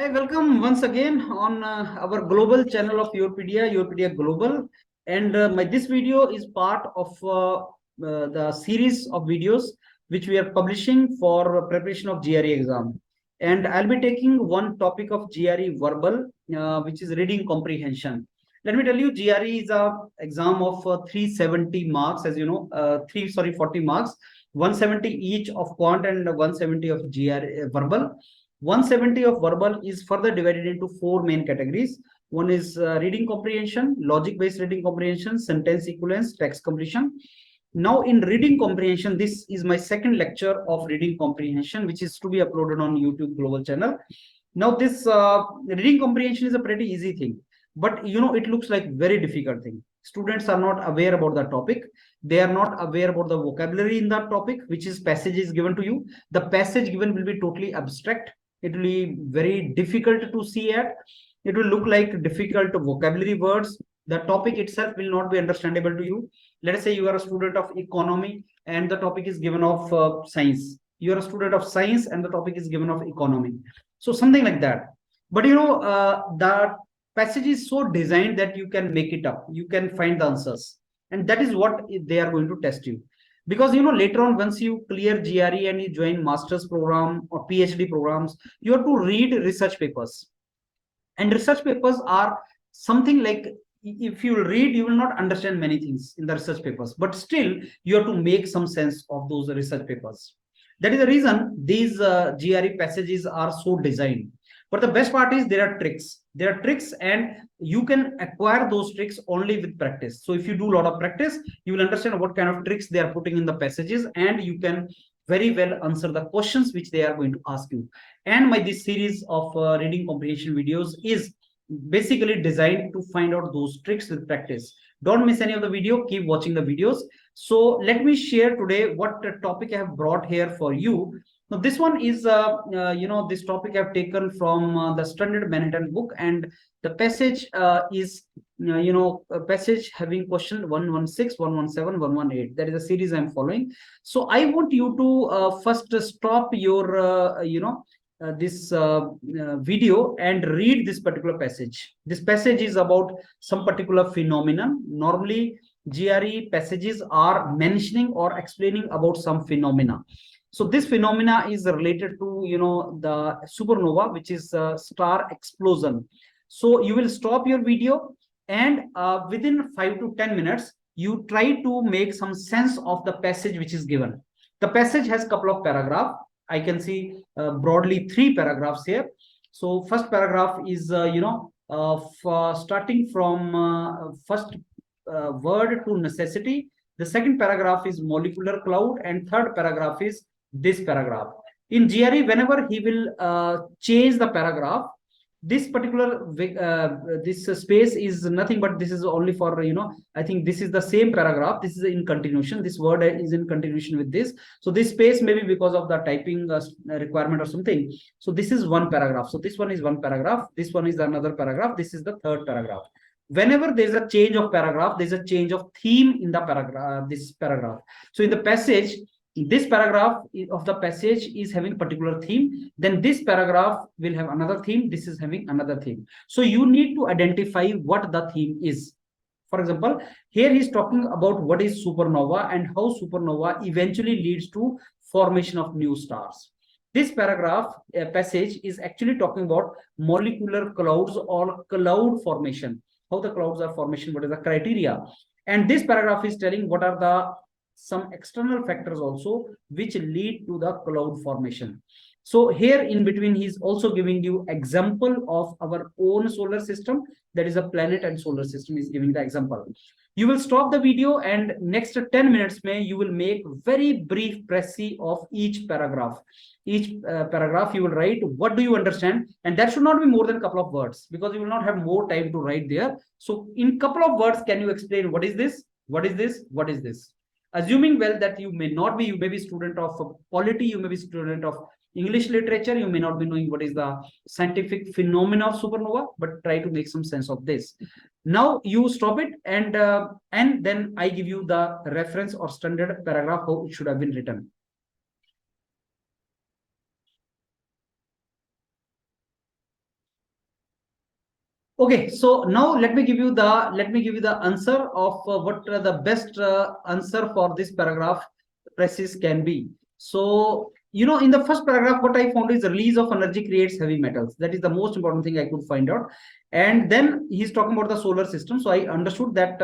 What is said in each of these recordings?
Hi, welcome once again on our global channel of YourPedia Global. And this video is part of the series of videos which we are publishing for preparation of GRE exam. And I'll be taking one topic of GRE verbal, which is reading comprehension. Let me tell you, GRE is a exam of 370 marks, as you know, 40 marks, 170 each of quant and 170 of GRE verbal. 170 of verbal is further divided into four main categories. One is reading comprehension, logic based reading comprehension, sentence equivalence, text completion. Now in reading comprehension, this is my second lecture of reading comprehension, which is to be uploaded on YouTube global channel. Now this reading comprehension is a pretty easy thing, but it looks like very difficult thing. Students are not aware about the topic. They are not aware about the vocabulary in that topic, which is passages given to you. The passage given will be totally abstract. It will be very difficult to see at. It will look like difficult vocabulary words. The topic itself will not be understandable to you. Let us say you are a student of economy and the topic is given of science. You are a student of science and the topic is given of economy. So something like that. But the passage is so designed that you can make it up. You can find the answers. And that is what they are going to test you. Because later on, once you clear GRE and you join master's program or PhD programs, you have to read research papers. And research papers are something like, if you read, you will not understand many things in the research papers, but still you have to make some sense of those research papers. That is the reason these GRE passages are so designed. But the best part is there are tricks. There are tricks, and you can acquire those tricks only with practice. So if you do a lot of practice, you will understand what kind of tricks they are putting in the passages, and you can very well answer the questions which they are going to ask you. And this series of reading comprehension videos is basically designed to find out those tricks with practice. Don't miss any of the video. Keep watching the videos. So let me share today what topic I have brought here for you. Now, this one is, this topic I've taken from the Standard Manhattan book, and the passage is, a passage having question 116, 117, 118. That is a series I'm following. So I want you to first stop your, this video and read this particular passage. This passage is about some particular phenomenon. Normally, GRE passages are mentioning or explaining about some phenomena. So this phenomena is related to, the supernova, which is star explosion. So you will stop your video, and within 5 to 10 minutes, you try to make some sense of the passage which is given. The passage has a couple of paragraphs. I can see broadly 3 paragraphs here. So first paragraph is, starting from first word to necessity. The second paragraph is molecular cloud, and third paragraph is this paragraph. In GRE, whenever he will change the paragraph, this particular this space is nothing but this is only for, I think this is the same paragraph. This is in continuation. This word is in continuation with this. So this space maybe because of the typing requirement or something. So this is one paragraph. So this one is one paragraph. This one is another paragraph. This is the third paragraph. Whenever there's a change of paragraph, there's a change of theme in the paragraph. This paragraph. So in the passage, this paragraph of the passage is having particular theme, then this paragraph will have another theme. This is having another theme. So you need to identify what the theme is. For example, here he's talking about what is supernova and how supernova eventually leads to formation of new stars. This paragraph passage is actually talking about molecular clouds or cloud formation, how the clouds are formation, what is the criteria. And this paragraph is telling what are the some external factors also which lead to the cloud formation. So here in between, he's also giving you example of our own solar system, that is a planet and solar system is giving the example. You will stop the video, and next 10 minutes you will make very brief précis of each paragraph. Each paragraph you will write what do you understand, and that should not be more than a couple of words because you will not have more time to write there. So in couple of words, can you explain what is this, what is this, what is this? Assuming well that you may not be, you may be student of polity, you may be student of English literature, you may not be knowing what is the scientific phenomena of supernova, but try to make some sense of this. Now you stop it, and then I give you the reference or standard paragraph how it should have been written. Okay, so now let me give you the answer of what the best answer for this paragraph presses can be. So in the first paragraph, what I found is the release of energy creates heavy metals. That is the most important thing I could find out. And then he's talking about the solar system. So I understood that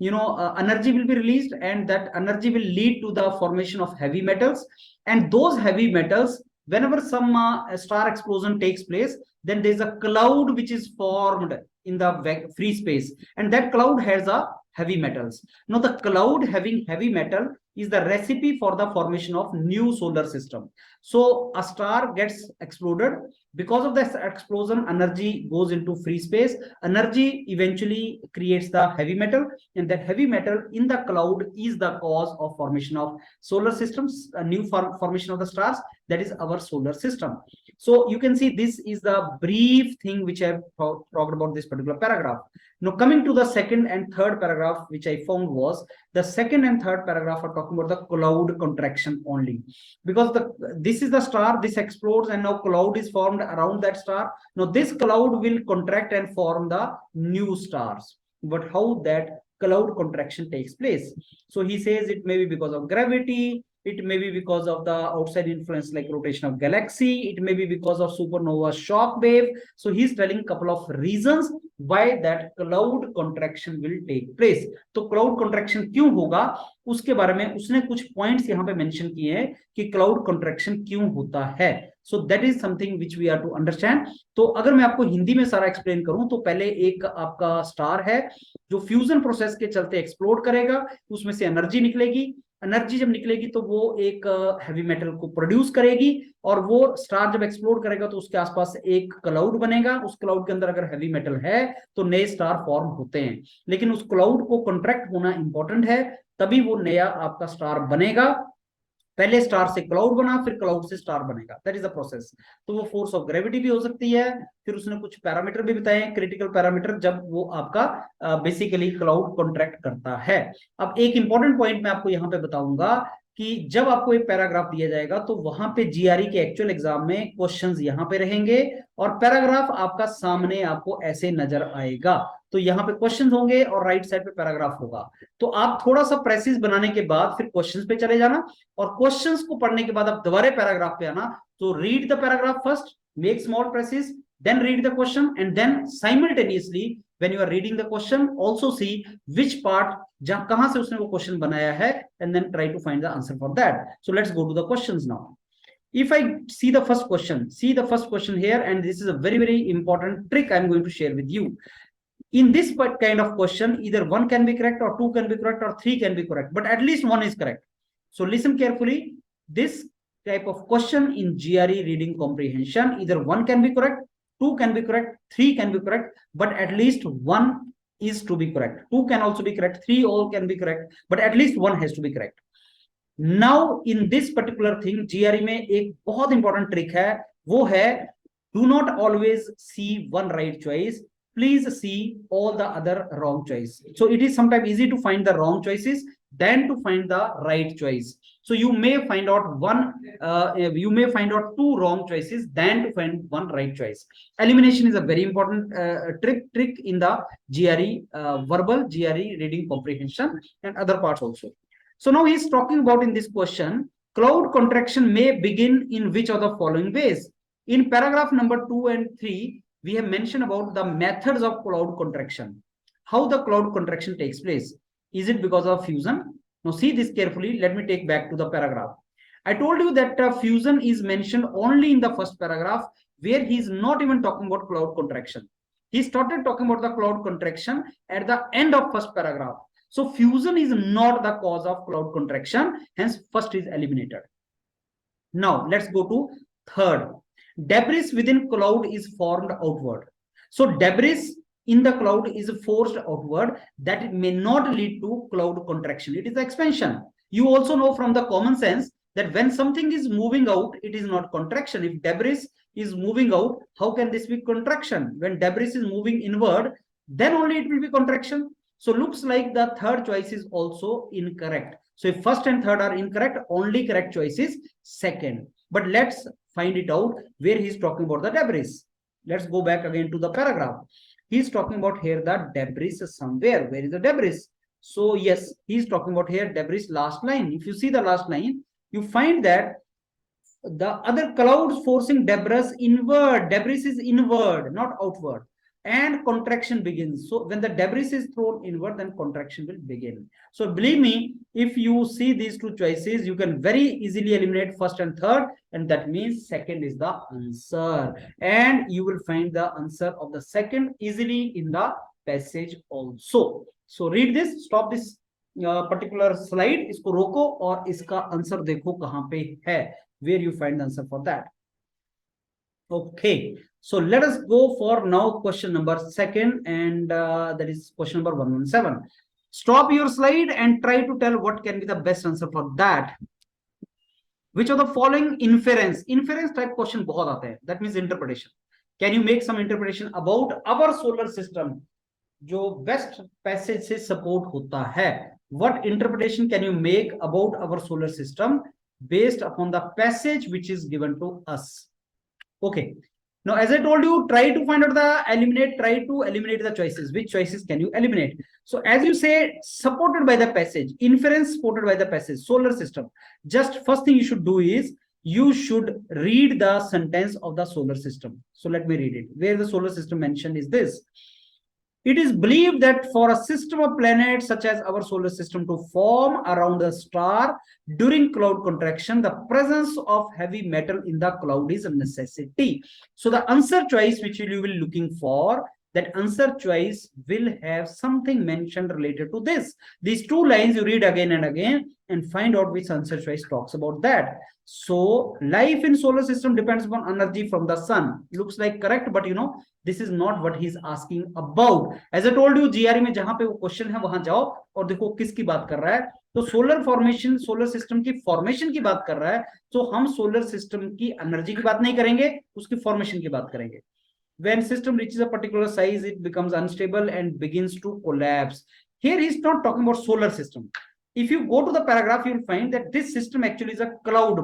energy will be released, and that energy will lead to the formation of heavy metals. And those heavy metals, whenever some star explosion takes place, then there's a cloud which is formed in the free space, and that cloud has a heavy metals. Now the cloud having heavy metal is the recipe for the formation of new solar system. So a star gets exploded. Because of this explosion, energy goes into free space. Energy eventually creates the heavy metal, and that heavy metal in the cloud is the cause of formation of solar systems, a new formation of the stars. That is our solar system. So you can see this is the brief thing which I've talked about this particular paragraph. Now coming to the second and third paragraph, which I found was the second and third paragraph are talking about the cloud contraction only, because this is the star, this explodes, and now cloud is formed around that star. Now this cloud will contract and form the new stars. But how that cloud contraction takes place? So he says it may be because of gravity, it may be because of the outside influence like rotation of galaxy, it may be because of supernova shock wave. So he's telling a couple of reasons why that cloud contraction will take place. तो cloud contraction क्यों होगा, उसके बारे में उसने कुछ points यहाँ पे मेंशन किए हैं कि क्लाउड contraction क्यों होता है. So that is something which we are to understand. तो अगर मैं आपको हिंदी में सारा एक्सप्लेन करूं, तो पहले एक आपका स्टार है जो फ्यूजन प्रोसेस के चलते एक्सप्लोड करेगा, उसमें से एनर्जी निकलेगी. एनर्जी जब निकलेगी तो वो एक हैवी मेटल को प्रोड्यूस करेगी, और वो स्टार जब एक्सप्लोड करेगा तो उसके आसपास एक क्लाउड बनेगा. उस क्लाउड के अंदर अगर हैवी मेटल है तो नए स्टार फॉर्म होते हैं, लेकिन उस क्लाउड को कॉन्ट्रैक्ट होना इंपॉर्टेंट है, तभी वो नया आपका स्टार बनेगा. पहले स्टार से क्लाउड बना, फिर क्लाउड से स्टार बनेगा. That is the process. तो वो फोर्स ऑफ ग्रेविटी भी हो सकती है. फिर उसने कुछ पैरामीटर भी बताए, क्रिटिकल पैरामीटर, जब वो आपका बेसिकली क्लाउड कॉन्ट्रैक्ट करता है. अब एक इंपॉर्टेंट पॉइंट मैं आपको यहाँ पे बताऊंगा कि जब आपको एक पैराग्राफ दिया जाएगा तो वहां पे जीआरई के एक्चुअल एग्जाम में क्वेश्चंस यहाँ पे रहेंगे, और पैराग्राफ आपका सामने आपको ऐसे नजर आएगा. तो यहाँ पे क्वेश्चंस होंगे और राइट साइड पे पैराग्राफ होगा. तो आप थोड़ा सा प्रेसिस बनाने के बाद फिर क्वेश्चंस पे चले जाना, और क्वेश्चंस को पढ़ने के बाद आप दोबारा पैराग्राफ पे आना. तो read the paragraph first, make small precious, then read the question, and then simultaneously when you are reading the question also see which part कहां से उसने वो क्वेश्चन बनाया है, and then try to find the answer for that. So let's go to the questions now. If I see the first question here, and this is a very very important trick I'm going to share with you. In this kind of question, either one can be correct, or two can be correct, or three can be correct, but at least one is correct. So listen carefully. This type of question in GRE reading comprehension, either one can be correct, two can be correct, three can be correct, but at least one is to be correct. Two can also be correct, three all can be correct, but at least one has to be correct. Now in this particular thing, GRE में एक बहुत important trick है, वो है do not always see one right choice, please see all the other wrong choice. So it is sometimes easy to find the wrong choices than to find the right choice. So you may find out two wrong choices than to find one right choice. Elimination is a very important trick in the GRE verbal, GRE reading comprehension, and other parts also. So now he's talking about in this question, cloud contraction may begin in which of the following ways. In paragraph number 2 and 3, we have mentioned about the methods of cloud contraction, how the cloud contraction takes place. Is it because of fusion? Now see this carefully. Let me take back to the paragraph. I told you that fusion is mentioned only in the first paragraph, where he is not even talking about cloud contraction. He started talking about the cloud contraction at the end of first paragraph. So fusion is not the cause of cloud contraction, hence first is eliminated. Now let's go to third. Debris within cloud is formed outward. So debris in the cloud is forced outward, that may not lead to cloud contraction. It is expansion. You also know from the common sense that when something is moving out, it is not contraction. If debris is moving out, how can this be contraction? When debris is moving inward, then only it will be contraction. So looks like the third choice is also incorrect. So if first and third are incorrect, only correct choice is second. But let's find it out where he's talking about the debris. Let's go back again to the paragraph. He's talking about here the debris somewhere. Where is the debris? So yes, he's talking about here debris last line. If you see the last line, you find that the other clouds forcing debris inward. Debris is inward, not outward. And contraction begins. So when the debris is thrown inward, then contraction will begin. So believe me, if you see these two choices, you can very easily eliminate first and third, and that means second is the answer. And you will find the answer of the second easily in the passage also. So read this, stop this particular slide, इसको रोको और इसका answer देखो कहां पे है, where you find the answer for that. Okay, so let us go for now question number second, and that is question number 117. Stop your slide and try to tell what can be the best answer for that. Which of the following inference type question बहुत आते हैं, that means interpretation. Can you make some interpretation about our solar system जो best passage से support होता है? What interpretation can you make about our solar system based upon the passage which is given to us? Okay, now as I told you, try to find out try to eliminate the choices. Which choices can you eliminate? So as you say, supported by the passage, inference supported by the passage, solar system, just first thing you should do is you should read the sentence of the solar system. So let me read it. Where the solar system mentioned is this: it is believed that for a system of planets such as our solar system to form around a star during cloud contraction, the presence of heavy metal in the cloud is a necessity. So the answer choice which you will be looking for, that answer choice will have something mentioned related to this. These two lines you read again and again and find out which answer choice talks about that. So life in solar system depends upon energy from the sun. Looks like correct, but you know, this is not what he's asking about. As I told you, GRE में जहां पे वो question है वहां जाओ और देखो किसकी बात कर रहा है. तो सोलर फॉर्मेशन, सोलर सिस्टम की फॉर्मेशन की बात कर रहा है. तो हम सोलर सिस्टम की एनर्जी की बात नहीं करेंगे, उसकी फॉर्मेशन की बात करेंगे. When system reaches a particular size, it becomes unstable and begins to collapse. Here he's not talking about solar system. If you go to the paragraph, you will find that this system actually is a cloud,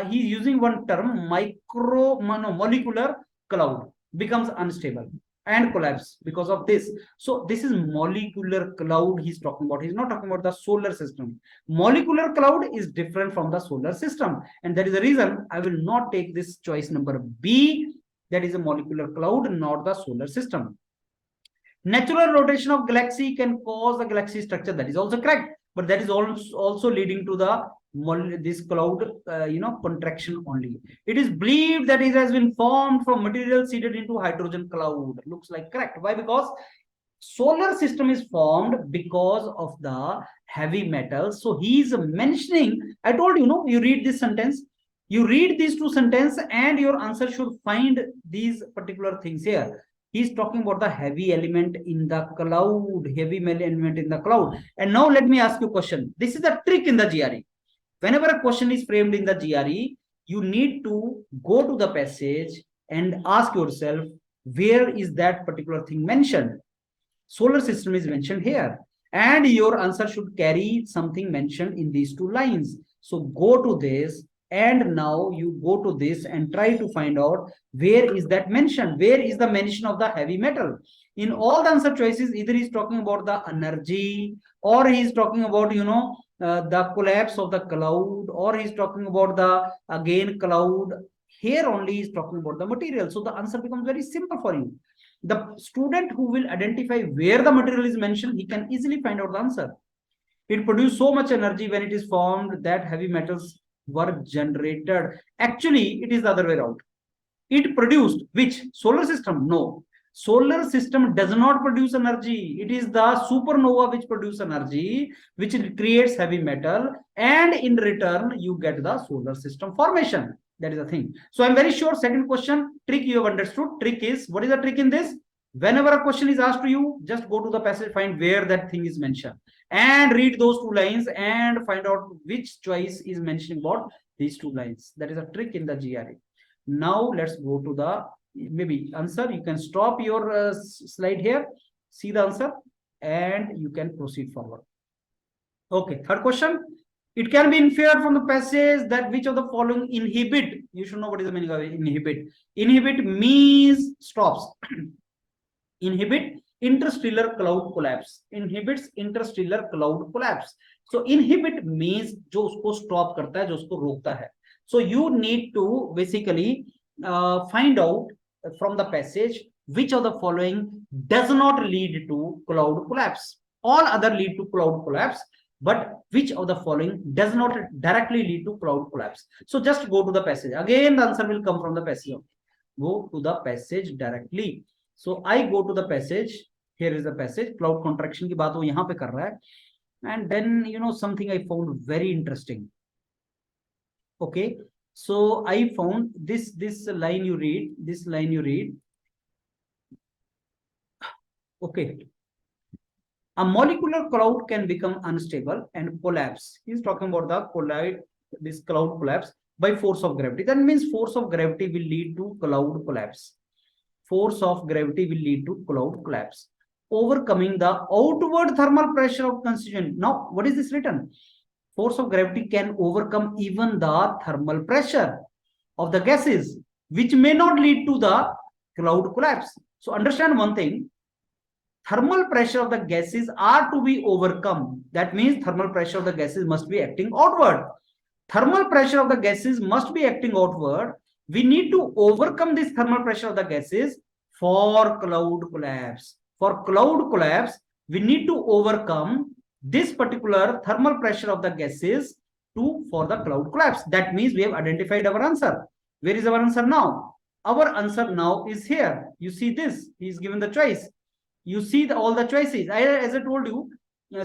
he's using one term, molecular cloud, becomes unstable and collapse because of this. So this is molecular cloud he's talking about. He's not talking about the solar system. Molecular cloud is different from the solar system, and that is the reason I will not take this choice number B. That is a molecular cloud, not the solar system. Natural rotation of galaxy can cause the galaxy structure. That is also correct, but that is also leading to the this cloud, contraction only. It is believed that it has been formed from material seeded into hydrogen cloud. Looks like correct. Why? Because solar system is formed because of the heavy metals. So he is mentioning. I told you, you read this sentence. You read these two sentences and your answer should find these particular things here. He's talking about the heavy element in the cloud, heavy element in the cloud. And now let me ask you a question. This is a trick in the GRE. Whenever a question is framed in the GRE, you need to go to the passage and ask yourself, where is that particular thing mentioned? Solar system is mentioned here. And your answer should carry something mentioned in these two lines. So go to this. And now you go to this and try to find out where is that mentioned, where is the mention of the heavy metal. In all the answer choices, either he's talking about the energy, or he's talking about the collapse of the cloud, or he's talking about the again cloud. Here only he's talking about the material. So the answer becomes very simple for you. The student who will identify where the material is mentioned, he can easily find out the answer. It produces so much energy when it is formed that heavy metals were generated. Actually, it is the other way around. It produced which? Solar system? No. Solar system does not produce energy. It is the supernova which produce energy, which creates heavy metal, and in return, you get the solar system formation. That is the thing. So I'm very sure second question, trick you have understood. Trick is, what is the trick in this? Whenever a question is asked to you, just go to the passage, find where that thing is mentioned, and read those two lines and find out which choice is mentioning about these two lines. That is a trick in the GRE. Now let's go to the maybe answer. You can stop your slide here, see the answer, and you can proceed forward. Okay, third question. It can be inferred from the passage that which of the following inhibit. You should know what is the meaning of inhibit. Inhibit means stops. inhibit interstellar cloud collapse, inhibits interstellar cloud collapse. So inhibit means जो उसको stop करता है, जो उसको रोकता है. So you need to basically find out from the passage which of the following does not lead to cloud collapse. All other lead to cloud collapse, but which of the following does not directly lead to cloud collapse? So just go to the passage. Again, the answer will come from the passage. Go to the passage directly. So I go to the passage. Here is the passage. Cloud contraction की बात वो यहाँ पे कर रहा है. And then something I found very interesting. Okay, so I found this line you read. This line you read. Okay. A molecular cloud can become unstable and collapse. He's talking about this cloud collapse by force of gravity. That means force of gravity will lead to cloud collapse. Force of gravity will lead to cloud collapse. Overcoming the outward thermal pressure of constituent. Now, what is this written? Force of gravity can overcome even the thermal pressure of the gases, which may not lead to the cloud collapse. So understand one thing. Thermal pressure of the gases are to be overcome. That means thermal pressure of the gases must be acting outward. Thermal pressure of the gases must be acting outward. We need to overcome this thermal pressure of the gases for cloud collapse. For cloud collapse, we need to overcome this particular thermal pressure of the gases for the cloud collapse. That means we have identified our answer. Where is our answer now? Our answer now is here. You see this. He is given the choice. You see all the choices. As I told you,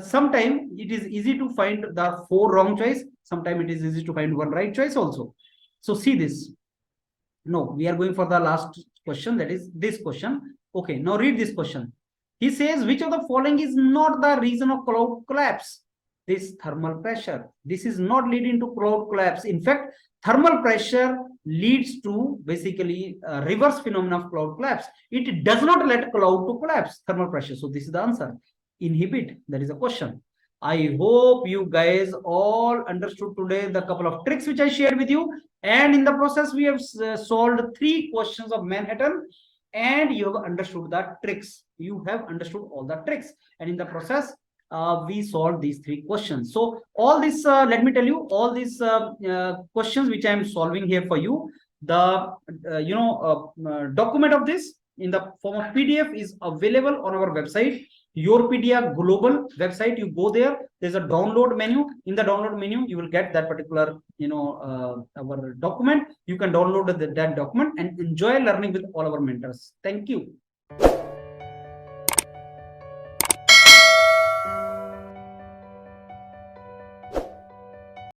sometimes it is easy to find the 4 wrong choice. Sometimes it is easy to find 1 right choice also. So see this. No, we are going for the last question. That is this question. Okay, now read this question. He says, which of the following is not the reason of cloud collapse? This thermal pressure. This is not leading to cloud collapse. In fact, thermal pressure leads to basically a reverse phenomenon of cloud collapse. It does not let cloud to collapse, thermal pressure. So this is the answer. Inhibit. That is a question. I hope you guys all understood today the couple of tricks which I shared with you. And in the process, we have solved 3 questions of Manhattan. And you have understood the tricks. You have understood all the tricks. And in the process, we solved these 3 questions. So all this, let me tell you, all these questions which I am solving here for you, the document of this in the form of PDF is available on our website, YourPedia Global website. You go there. There's a download menu. In the download menu, you will get that particular, our document. You can download that document and enjoy learning with all our mentors. Thank you.